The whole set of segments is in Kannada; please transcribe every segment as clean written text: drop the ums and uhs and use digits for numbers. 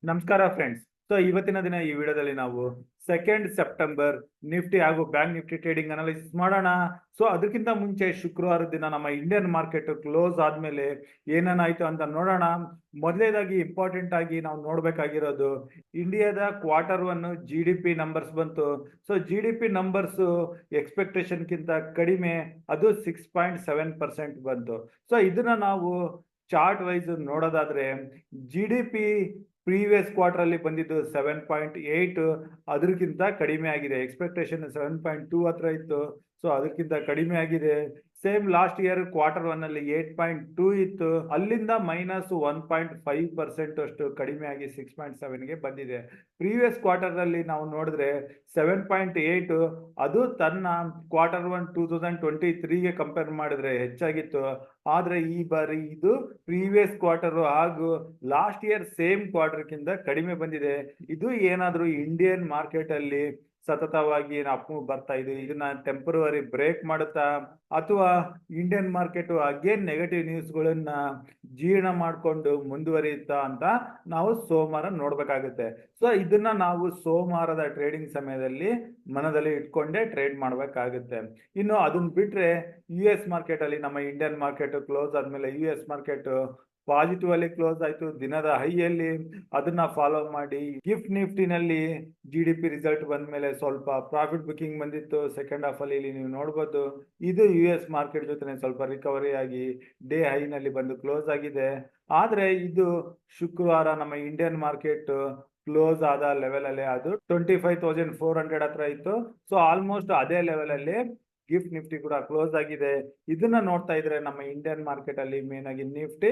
ನಮಸ್ಕಾರ ಫ್ರೆಂಡ್ಸ್. ಇವತ್ತಿನ ದಿನ ಈ ವಿಡಿಯೋದಲ್ಲಿ ನಾವು 2 ಸೆಪ್ಟೆಂಬರ್ ನಿಫ್ಟಿ ಹಾಗೂ ಬ್ಯಾಂಕ್ ನಿಫ್ಟಿ ಟ್ರೇಡಿಂಗ್ ಅನಾಲಿಸಿಸ್ ಮಾಡೋಣ. ಅದಕ್ಕಿಂತ ಮುಂಚೆ ಶುಕ್ರವಾರ ದಿನ ನಮ್ಮ ಇಂಡಿಯನ್ ಮಾರ್ಕೆಟ್ ಕ್ಲೋಸ್ ಆದ್ಮೇಲೆ ಏನೇನಾಯ್ತು ಅಂತ ನೋಡೋಣ. ಮೊದಲನೇದಾಗಿ ಇಂಪಾರ್ಟೆಂಟ್ ಆಗಿ ನಾವು ನೋಡ್ಬೇಕಾಗಿರೋದು ಇಂಡಿಯಾದ Q1 GDP ನಂಬರ್ಸ್ ಬಂತು. GDP ನಂಬರ್ಸ್ ಎಕ್ಸ್ಪೆಕ್ಟೇಷನ್ ಗಿಂತ ಕಡಿಮೆ, ಅದು 6.7% ಬಂತು. ಇದನ್ನ ನಾವು ಚಾರ್ಟ್ ವೈಸ್ ನೋಡೋದಾದ್ರೆ GDP ಪ್ರೀವಿಯಸ್ ಕ್ವಾರ್ಟರ್ ಅಲ್ಲಿ ಬಂದಿದ್ದು 7.8, ಅದಕ್ಕಿಂತ ಕಡಿಮೆ ಆಗಿದೆ. ಎಕ್ಸ್ಪೆಕ್ಟೇಷನ್ 7.2 ಹತ್ರ ಇತ್ತು, ಅದಕ್ಕಿಂತ ಕಡಿಮೆ ಆಗಿದೆ. ಸೇಮ್ ಲಾಸ್ಟ್ ಇಯರ್ Q1 ಅಲ್ಲಿ 8.2 ಇತ್ತು, ಅಲ್ಲಿಂದ -1.5% ಅಷ್ಟು ಕಡಿಮೆ ಆಗಿ 6.7 ಗೆ ಬಂದಿದೆ. ಪ್ರೀವಿಯಸ್ ಕ್ವಾರ್ಟರ್ ಅಲ್ಲಿ ನಾವು ನೋಡಿದ್ರೆ 7.8, ಅದು ತನ್ನ Q1 2023 ಗೆ ಕಂಪೇರ್ ಮಾಡಿದ್ರೆ ಹೆಚ್ಚಾಗಿತ್ತು. ಆದ್ರೆ ಈ ಬಾರಿ ಇದು ಪ್ರೀವಿಯಸ್ ಕ್ವಾರ್ಟರ್ ಹಾಗೂ ಲಾಸ್ಟ್ ಇಯರ್ ಸೇಮ್ ಕ್ವಾರ್ಟರ್ ಕಿಂತ ಕಡಿಮೆ ಬಂದಿದೆ. ಇದು ಏನಾದ್ರೂ ಇಂಡಿಯನ್ ಮಾರ್ಕೆಟ್ ಅಲ್ಲಿ ಸತತವಾಗಿ ಅಪ್ ಮೂವ್ ಬರ್ತಾ ಇದೆ, ಇದನ್ನ ಟೆಂಪರರಿ ಬ್ರೇಕ್ ಮಾಡುತ್ತಾ ಅಥವಾ Indian market again negative news ಗಳನ್ನ ಜೀರ್ಣ ಮಾಡ್ಕೊಂಡು ಮುಂದುವರಿಯುತ್ತಾ ಅಂತ ನಾವು ಸೋಮವಾರ ನೋಡ್ಬೇಕಾಗುತ್ತೆ. ಇದನ್ನ ನಾವು ಸೋಮವಾರದ ಟ್ರೇಡಿಂಗ್ ಸಮಯದಲ್ಲಿ ಮನದಲ್ಲಿ ಇಟ್ಕೊಂಡೇ ಟ್ರೇಡ್ ಮಾಡ್ಬೇಕಾಗುತ್ತೆ. ಇನ್ನು ಅದನ್ನ ಬಿಟ್ರೆ US ಮಾರ್ಕೆಟ್ ಅಲ್ಲಿ ನಮ್ಮ ಇಂಡಿಯನ್ ಮಾರ್ಕೆಟ್ ಕ್ಲೋಸ್ ಆದ್ಮೇಲೆ US ಮಾರ್ಕೆಟ್ ಪಾಸಿಟಿವ್ ಅಲ್ಲಿ ಕ್ಲೋಸ್ ಆಯ್ತು ದಿನದ ಹೈಯಲ್ಲಿ. ಅದನ್ನ ಫಾಲೋ ಮಾಡಿ ಗಿಫ್ಟ್ ನಿಫ್ಟಿನಲ್ಲಿ GDP ರಿಸಲ್ಟ್ ಬಂದ್ಮೇಲೆ ಸ್ವಲ್ಪ ಪ್ರಾಫಿಟ್ ಬುಕಿಂಗ್ ಬಂದಿತ್ತು ಸೆಕೆಂಡ್ ಹಾಫ್ ಅಲ್ಲಿ. ಇಲ್ಲಿ ನೀವು ನೋಡ್ಬೋದು, ಇದು US ಮಾರ್ಕೆಟ್ ಜೊತೆ ಸ್ವಲ್ಪ ರಿಕವರಿ ಆಗಿ ಡೇ ಹೈ ನಲ್ಲಿ ಬಂದು ಕ್ಲೋಸ್ ಆಗಿದೆ. ಆದ್ರೆ ಇದು ಶುಕ್ರವಾರ ನಮ್ಮ ಇಂಡಿಯನ್ ಮಾರ್ಕೆಟ್ ಕ್ಲೋಸ್ ಆದ ಲೆವೆಲ್ ಅಲ್ಲಿ ಅದು 25,400 ಹತ್ರ ಇತ್ತು. ಆಲ್ಮೋಸ್ಟ್ ಅದೇ ಲೆವೆಲ್ ಅಲ್ಲಿ ಗಿಫ್ಟ್ ನಿಫ್ಟಿ ಕೂಡ ಕ್ಲೋಸ್ ಆಗಿದೆ. ಇದನ್ನ ನೋಡ್ತಾ ಇದ್ರೆ ನಮ್ಮ ಇಂಡಿಯನ್ ಮಾರ್ಕೆಟ್ ಅಲ್ಲಿ ಮೇನ್ ಆಗಿ ನಿಫ್ಟಿ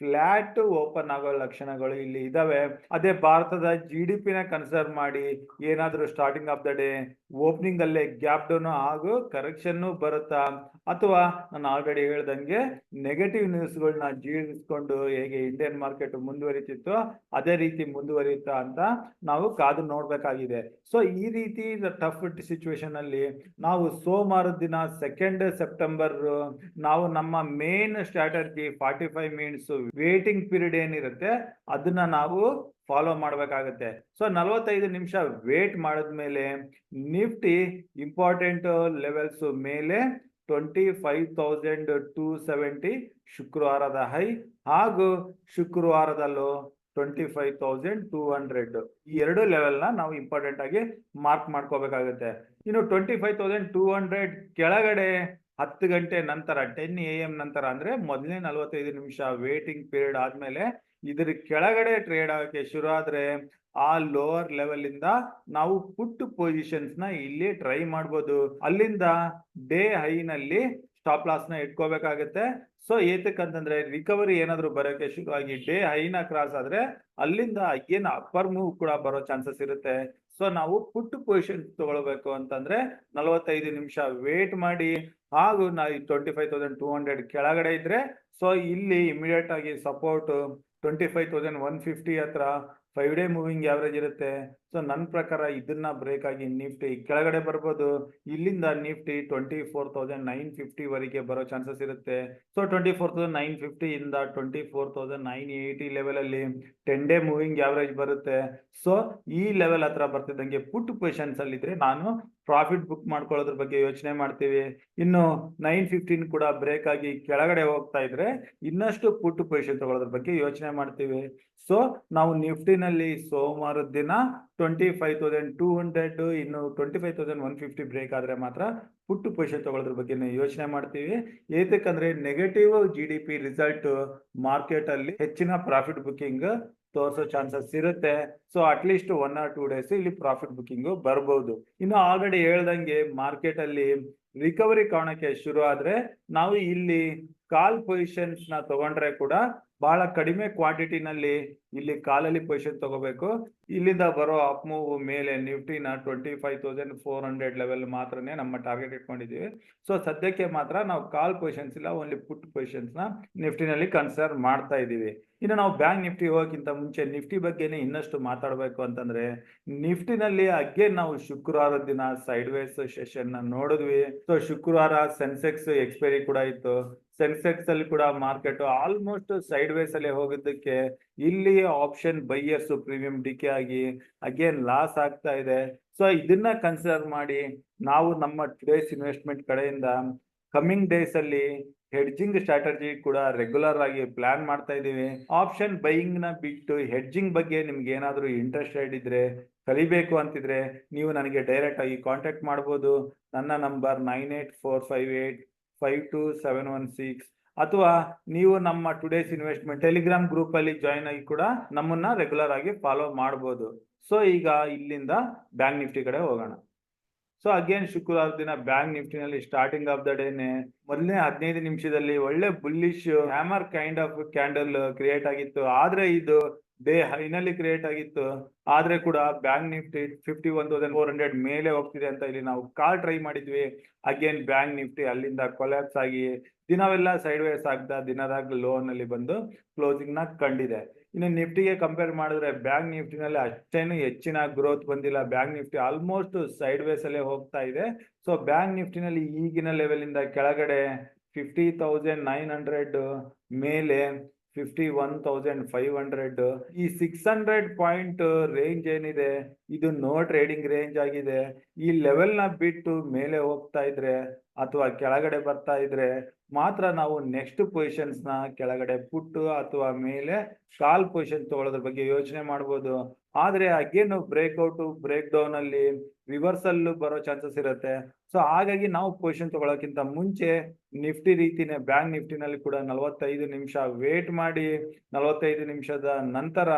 ಫ್ಲಾಟ್ ಓಪನ್ ಆಗೋ ಲಕ್ಷಣಗಳು ಇಲ್ಲಿ ಇದಾವೆ. ಅದೇ ಭಾರತದ GDP ನ ಕನ್ಸಿಡರ್ ಮಾಡಿ ಏನಾದ್ರೂ starting of the day opening ಅಲ್ಲೇ ಗ್ಯಾಪ್ ಡೌನ್ ಹಾಗೂ ಕರೆಕ್ಷನ್ ಬರುತ್ತಾ, ಅಥವಾ ನಾನು ಆಲ್ರೆಡಿ ಹೇಳ್ದಂಗೆ ನೆಗೆಟಿವ್ ನ್ಯೂಸ್ ಗಳನ್ನ ಜೀರ್ಣಿಸ್ಕೊಂಡು ಹೇಗೆ ಇಂಡಿಯನ್ ಮಾರ್ಕೆಟ್ ಮುಂದುವರಿತಿತ್ತು ಅದೇ ರೀತಿ ಮುಂದುವರಿಯುತ್ತಾ ಅಂತ ನಾವು ಕಾದು ನೋಡ್ಬೇಕಾಗಿದೆ. ಈ ರೀತಿ ಟಫ್ ಸಿಚುವೇಶನ್ ಅಲ್ಲಿ ನಾವು ಸೋಮವಾರದ ದಿನ 2 ಸೆಪ್ಟೆಂಬರ್ ನಾವು ನಮ್ಮ main strategy 45 minutes waiting period ಏನಿರುತ್ತೆ ಅದನ್ನ ನಾವು ಫಾಲೋ ಮಾಡ್ಬೇಕಾಗತ್ತೆ. 45 ನಿಮಿಷ ವೇಟ್ ಮಾಡಿದ್ಮೇಲೆ ನಿಫ್ಟಿ ಇಂಪಾರ್ಟೆಂಟ್ ಲೆವೆಲ್ಸ್ ಮೇಲೆ 25,270 ಶುಕ್ರವಾರದ ಹೈ ಹಾಗೂ ಶುಕ್ರವಾರದಲ್ಲೂ 25,200, ಈ ಎರಡು ಲೆವೆಲ್ ನ ನಾವು ಇಂಪಾರ್ಟೆಂಟ್ ಆಗಿ ಮಾರ್ಕ್ ಮಾಡ್ಕೋಬೇಕಾಗುತ್ತೆ. ಇನ್ನು 25,200 ಕೆಳಗಡೆ 10 ಗಂಟೆ ನಂತರ 10 AM ನಂತರ ಅಂದ್ರೆ ಮೊದಲನೇ 45 ನಿಮಿಷ ವೇಟಿಂಗ್ ಪೀರಿಯಡ್ ಆದ್ಮೇಲೆ ಇದ್ರ ಕೆಳಗಡೆ ಟ್ರೇಡ್ ಆಗಕ್ಕೆ ಶುರು ಆದ್ರೆ ಆ ಲೋವರ್ ಲೆವೆಲ್ ಇಂದ ನಾವು ಪುಟ್ ಪೊಸಿಷನ್ಸ್ ನ ಇಲ್ಲಿ ಟ್ರೈ ಮಾಡ್ಬೋದು. ಅಲ್ಲಿಂದ ಡೇ ಹೈ ನಲ್ಲಿ ಸ್ಟಾಪ್ ಲಾಸ್ ನ ಇಟ್ಕೋಬೇಕಾಗತ್ತೆ. ಏತಕ್ಕಂತಂದ್ರೆ ರಿಕವರಿ ಏನಾದ್ರು ಬರೋಕೆ ಶುರುವಾಗಿ ಡೇ ಹೈನ ಕ್ರಾಸ್ ಆದ್ರೆ ಅಲ್ಲಿಂದ ಅಗೇನ್ ಅಪ್ಪರ್ ಮೂವ್ ಕೂಡ ಬರೋ ಚಾನ್ಸಸ್ ಇರುತ್ತೆ. ನಾವು ಪುಟ್ ಪೊಸಿಷನ್ ತಗೊಳ್ಬೇಕು ಅಂತಂದ್ರೆ 45 ನಿಮಿಷ ವೇಟ್ ಮಾಡಿ ಹಾಗೂ ನಾವು 25,200 ಕೆಳಗಡೆ ಇದ್ರೆ ಇಲ್ಲಿ ಇಮಿಡಿಯೇಟ್ ಆಗಿ ಸಪೋರ್ಟ್ 25,150 ಹತ್ರ 5 ಡೇ ಮೂವಿಂಗ್ ಆವರೇಜ್ ಇರುತ್ತೆ. ನನ್ನ ಪ್ರಕಾರ ಇದನ್ನ ಬ್ರೇಕ್ ಆಗಿ ನಿಫ್ಟಿ ಕೆಳಗಡೆ ಬರ್ಬೋದು. ಇಲ್ಲಿಂದ ನಿಫ್ಟಿ 24,950 ವರೆಗೆ ಬರೋ ಚಾನ್ಸಸ್ ಇರುತ್ತೆ. 24,950 ಇಂದ 24,980 ಲೆವೆಲ್ ಅಲ್ಲಿ 10 ಡೇ ಮೂವಿಂಗ್ ಆವರೇಜ್ ಬರುತ್ತೆ. ಈ ಲೆವೆಲ್ ಹತ್ರ ಬರ್ತಿದ್ದಂಗೆ ಪುಟ್ ಪೊಸಿಷನ್ಸ್ ಅಲ್ಲಿ ಇದ್ರೆ ನಾನು ಪ್ರಾಫಿಟ್ ಬುಕ್ ಮಾಡ್ಕೊಳ್ಳೋದ್ರ ಬಗ್ಗೆ ಯೋಚನೆ ಮಾಡ್ತೀವಿ. ಇನ್ನು 915 ಕೂಡ ಬ್ರೇಕ್ ಆಗಿ ಕೆಳಗಡೆ ಹೋಗ್ತಾ ಇದ್ರೆ ಇನ್ನಷ್ಟು ಪುಟ್ ಪೊಸಿಷನ್ ತಗೊಳ್ಳೋದ್ರ ಬಗ್ಗೆ ಯೋಚನೆ ಮಾಡ್ತೀವಿ. ನಾವು ನಿಫ್ಟಿನಲ್ಲಿ ಸೋಮವಾರದ ದಿನ 25,200 ಇನ್ನು 25,150 ಬ್ರೇಕ್ ಆದ್ರೆ ಮಾತ್ರ ಪುಟ್ ಪೊಸಿಷನ್ ತಗೊಳ್ಳೋದ್ರ ಬಗ್ಗೆ ಯೋಚನೆ ಮಾಡ್ತೀವಿ. ಏತಕ್ಕಂದ್ರೆ ನೆಗೆಟಿವ್ GDP ರಿಸಲ್ಟ್ ಮಾರ್ಕೆಟ್ ಅಲ್ಲಿ ಹೆಚ್ಚಿನ ಪ್ರಾಫಿಟ್ ಬುಕಿಂಗ್ ತೋರಿಸೋ ಚಾನ್ಸಸ್ ಇರುತ್ತೆ. ಅಟ್ಲೀಸ್ಟ್ 1 or 2 ಡೇಸ್ ಇಲ್ಲಿ ಪ್ರಾಫಿಟ್ ಬುಕಿಂಗ್ ಬರ್ಬಹುದು. ಇನ್ನು ಆಲ್ರೆಡಿ ಹೇಳ್ದಂಗೆ ಮಾರ್ಕೆಟ್ ಅಲ್ಲಿ ರಿಕವರಿ ಕಾಣಕ್ಕೆ ಶುರು ಆದ್ರೆ ನಾವು ಇಲ್ಲಿ ಕಾಲ್ ಪೊಸಿಷನ್ಸ್ ನ ತಗೊಂಡ್ರೆ ಕೂಡ ಬಹಳ ಕಡಿಮೆ ಕ್ವಾಂಟಿಟಿನಲ್ಲಿ ಇಲ್ಲಿ ಕಾಲಲ್ಲಿ ಪೊಸಿಷನ್ ತಗೋಬೇಕು. ಇಲ್ಲಿಂದ ಬರೋ ಅಪ್ ಮೂವ್ ಮೇಲೆ ನಿಫ್ಟಿನ 25,400 ಲೆವೆಲ್ ಮಾತ್ರನೇ ನಮ್ಮ ಟಾರ್ಗೆಟ್ ಇಟ್ಕೊಂಡಿದೀವಿ. ಸದ್ಯಕ್ಕೆ ಮಾತ್ರ ನಾವು ಕಾಲ್ ಪೊಸಿಷನ್ಸ್ ಇಲ್ಲ, ಓನ್ಲಿ ಪುಟ್ ಪೊಸಿಷನ್ಸ್ ನ ನಿಫ್ಟಿನಲ್ಲಿ ಕನ್ಸಿಡರ್ ಮಾಡ್ತಾ ಇದೀವಿ. ಇನ್ನು ನಾವು ಬ್ಯಾಂಕ್ ನಿಫ್ಟಿ ಹೋಗೋಕ್ಕಿಂತ ಮುಂಚೆ ನಿಫ್ಟಿ ಬಗ್ಗೆನೇ ಇನ್ನಷ್ಟು ಮಾತಾಡಬೇಕು ಅಂತಂದ್ರೆ ನಿಫ್ಟಿನಲ್ಲಿ ಅಗೇನ್ ನಾವು ಶುಕ್ರವಾರದ ದಿನ ಸೈಡ್ ವೇಸ್ ಸೆಷನ್ ನ ನೋಡಿದ್ವಿ. ಶುಕ್ರವಾರ ಸೆನ್ಸೆಕ್ಸ್ ಎಕ್ಸ್ಪೈರಿ ಕೂಡ ಇತ್ತು. ಸೆನ್ಸೆಕ್ಸ್ ಅಲ್ಲಿ ಕೂಡ ಮಾರ್ಕೆಟ್ ಆಲ್ಮೋಸ್ಟ್ ಸೈಡ್ ವೇಸ್ ಅಲ್ಲಿ ಹೋಗಿದ್ದಕ್ಕೆ ಇಲ್ಲಿ ಆಪ್ಷನ್ ಬೈಯರ್ಸ್ ಪ್ರೀಮಿಯಂ ಡಿಕೆ ಆಗಿ ಅಗೇನ್ ಲಾಸ್ ಆಗ್ತಾ ಇದೆ. ಸೊ ಇದನ್ನ ಕನ್ಸಿಡರ್ ಮಾಡಿ ನಾವು ನಮ್ಮ ಟುಡೇಸ್ ಇನ್ವೆಸ್ಟ್ಮೆಂಟ್ ಕಡೆಯಿಂದ ಕಮಿಂಗ್ ಡೇಸ್ ಅಲ್ಲಿ ಹೆಡ್ಜಿಂಗ್ ಸ್ಟ್ರಾಟಜಿ ಕೂಡ ರೆಗ್ಯುಲರ್ ಆಗಿ ಪ್ಲಾನ್ ಮಾಡ್ತಾ ಇದೀವಿ. ಆಪ್ಷನ್ ಬೈಯಿಂಗ್ ನ ಬಿಟ್ಟು ಹೆಡ್ಜಿಂಗ್ ಬಗ್ಗೆ ನಿಮ್ಗೆ ಏನಾದ್ರು ಇಂಟ್ರೆಸ್ಟೆಡ್ ಇದ್ರೆ, ಕಲಿಬೇಕು ಅಂತಿದ್ರೆ ನೀವು ನನಗೆ ಡೈರೆಕ್ಟ್ ಆಗಿ ಕಾಂಟ್ಯಾಕ್ಟ್ ಮಾಡಬಹುದು. ನನ್ನ ನಂಬರ್ 9845852716 ಅಥವಾ ನೀವು ನಮ್ಮ ಟುಡೇಸ್ ಇನ್ವೆಸ್ಟ್ಮೆಂಟ್ ಟೆಲಿಗ್ರಾಮ್ ಗ್ರೂಪ್ ಅಲ್ಲಿ ಜಾಯಿನ್ ಆಗಿ ಕೂಡ ನಮ್ಮನ್ನ ರೆಗ್ಯುಲರ್ ಆಗಿ ಫಾಲೋ ಮಾಡಬಹುದು. ಸೊ ಈಗ ಇಲ್ಲಿಂದ ಬ್ಯಾಂಕ್ ನಿಫ್ಟಿ ಕಡೆ ಹೋಗೋಣ. ಸೊ ಅಗೇನ್ ಶುಕ್ರವಾರ ದಿನ ಬ್ಯಾಂಕ್ ನಿಫ್ಟಿನಲ್ಲಿ ಸ್ಟಾರ್ಟಿಂಗ್ ಆಫ್ ದ ಡೇನೆ ಮೊದಲನೇ 15 ನಿಮಿಷದಲ್ಲಿ ಒಳ್ಳೆ bullish hammer kind of candle create ಆಗಿತ್ತು. ಆದ್ರೆ ಇದು ಡೇ ಹೈನಲ್ಲಿ ಕ್ರಿಯೇಟ್ ಆಗಿತ್ತು. ಆದ್ರೆ ಕೂಡ ಬ್ಯಾಂಕ್ ನಿಫ್ಟಿ 51,400 ಮೇಲೆ ಹೋಗ್ತಿದೆ ಅಂತ ಇಲ್ಲಿ ನಾವು ಕಾಲ್ ಟ್ರೈ ಮಾಡಿದ್ವಿ. ಅಗೇನ್ ಬ್ಯಾಂಕ್ ನಿಫ್ಟಿ ಅಲ್ಲಿಂದ ಕೊಲ್ಯಾಪ್ಸ್ ಆಗಿ ದಿನವೆಲ್ಲ ಸೈಡ್ ವೇಸ್ ಆಗ್ತಾ ದಿನದಾಗ ಲೋ ನಲ್ಲಿ ಬಂದು ಕ್ಲೋಸಿಂಗ್ ನ ಕಂಡಿದೆ. ಇನ್ನು ನಿಫ್ಟಿಗೆ ಕಂಪೇರ್ ಮಾಡಿದ್ರೆ ಬ್ಯಾಂಕ್ ನಿಫ್ಟಿನಲ್ಲಿ ಅಷ್ಟೇನು ಹೆಚ್ಚಿನ ಗ್ರೋತ್ ಬಂದಿಲ್ಲ. Bank Nifty almost sideways ಅಲ್ಲೇ ಹೋಗ್ತಾ ಇದೆ. ಸೊ ಬ್ಯಾಂಕ್ ನಿಫ್ಟಿನಲ್ಲಿ ಈಗಿನ ಲೆವೆಲ್ ಇಂದ ಕೆಳಗಡೆ 50,900 ಮೇಲೆ 51,500 ಈ 600 ಪಾಯಿಂಟ್ ರೇಂಜ್ ಏನಿದೆ ಇದು ನೋ ಟ್ರೇಡಿಂಗ್ ರೇಂಜ್ ಆಗಿದೆ. ಈ ಲೆವೆಲ್ ನ ಬಿಟ್ಟು ಮೇಲೆ ಹೋಗ್ತಾ ಇದ್ರೆ ಅಥವಾ ಕೆಳಗಡೆ ಬರ್ತಾ ಇದ್ರೆ ಮಾತ್ರ ನಾವು ನೆಕ್ಸ್ಟ್ ಪೊಸಿಷನ್ಸ್ ನ ಕೆಳಗಡೆ ಪುಟ್ಟು ಅಥವಾ ಮೇಲೆ ಕಾಲ್ ಪೊಸಿಷನ್ ತಗೊಳ್ಳೋದ್ರ ಬಗ್ಗೆ ಯೋಚನೆ ಮಾಡಬಹುದು. ಆದ್ರೆ ಅಗೇನ್ ಬ್ರೇಕ್ಔಟ್ ಬ್ರೇಕ್ ಡೌನ್ ಅಲ್ಲಿ ರಿವರ್ಸಲ್ ಬರೋ ಚಾನ್ಸಸ್ ಇರುತ್ತೆ. ಸೊ ಹಾಗಾಗಿ ನಾವು ಪೊಸಿಷನ್ ತಗೊಳ್ಳೋಕ್ಕಿಂತ ಮುಂಚೆ ನಿಫ್ಟಿ ರೀತಿನೇ ಬ್ಯಾಂಕ್ ನಿಫ್ಟಿನಲ್ಲಿ ಕೂಡ 45 ನಿಮಿಷ ವೇಟ್ ಮಾಡಿ 45 ನಿಮಿಷದ ನಂತರ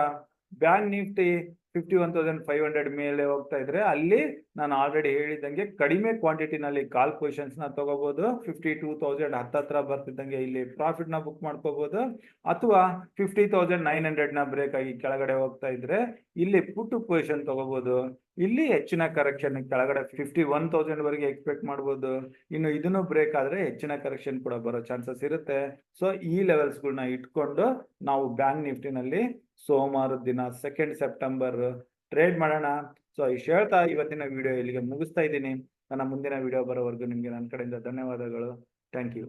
ಬ್ಯಾಂಕ್ ನಿಫ್ಟಿ 51,500 ಮೇಲೆ ಹೋಗ್ತಾ ಇದ್ರೆ ಅಲ್ಲಿ ನಾನು ಆಲ್ರೆಡಿ ಹೇಳಿದಂಗೆ ಕಡಿಮೆ ಕ್ವಾಂಟಿಟಿನಲ್ಲಿ ಕಾಲ್ ಪೊಸಿಷನ್ಸ್ ನ ತಗೋಬಹುದು. 52,000 ಹತ್ತತ್ರ ಬರ್ತಿದ್ದಂಗೆ ಇಲ್ಲಿ ಪ್ರಾಫಿಟ್ ನ ಬುಕ್ ಮಾಡ್ಕೋಬಹುದು. ಅಥವಾ 50,900 ನ ಬ್ರೇಕ್ ಆಗಿ ಕೆಳಗಡೆ ಹೋಗ್ತಾ ಇದ್ರೆ ಇಲ್ಲಿ ಪುಟ್ ಪೊಸಿಷನ್ ತಗೋಬಹುದು. ಇಲ್ಲಿ ಹೆಚ್ಚಿನ ಕರೆಕ್ಷನ್ ಕೆಳಗಡೆ 51,000 ವರೆಗೆ ಎಕ್ಸ್ಪೆಕ್ಟ್ ಮಾಡಬಹುದು. ಇನ್ನು ಇದನ್ನು ಬ್ರೇಕ್ ಆದ್ರೆ ಹೆಚ್ಚಿನ ಕರೆಕ್ಷನ್ ಕೂಡ ಬರೋ ಚಾನ್ಸಸ್ ಇರುತ್ತೆ. ಸೊ ಈ ಲೆವೆಲ್ಸ್ ಗಳನ್ನ ಇಟ್ಕೊಂಡು ನಾವು ಬ್ಯಾಂಕ್ ನಿಫ್ಟಿನಲ್ಲಿ ಸೋಮವಾರ ದಿನ 2 ಸೆಪ್ಟೆಂಬರ್ ಟ್ರೇಡ್ ಮಾಡೋಣ. ಸೊ ಇಷ್ಟು ಹೇಳ್ತಾ ಇವತ್ತಿನ ವಿಡಿಯೋ ಇಲ್ಲಿಗೆ ಮುಗಿಸ್ತಾ ಇದ್ದೀನಿ. ನನ್ನ ಮುಂದಿನ ವಿಡಿಯೋ ಬರೋವರೆಗೂ ನಿಮ್ಗೆ ನನ್ನ ಕಡೆಯಿಂದ ಧನ್ಯವಾದಗಳು. Thank you.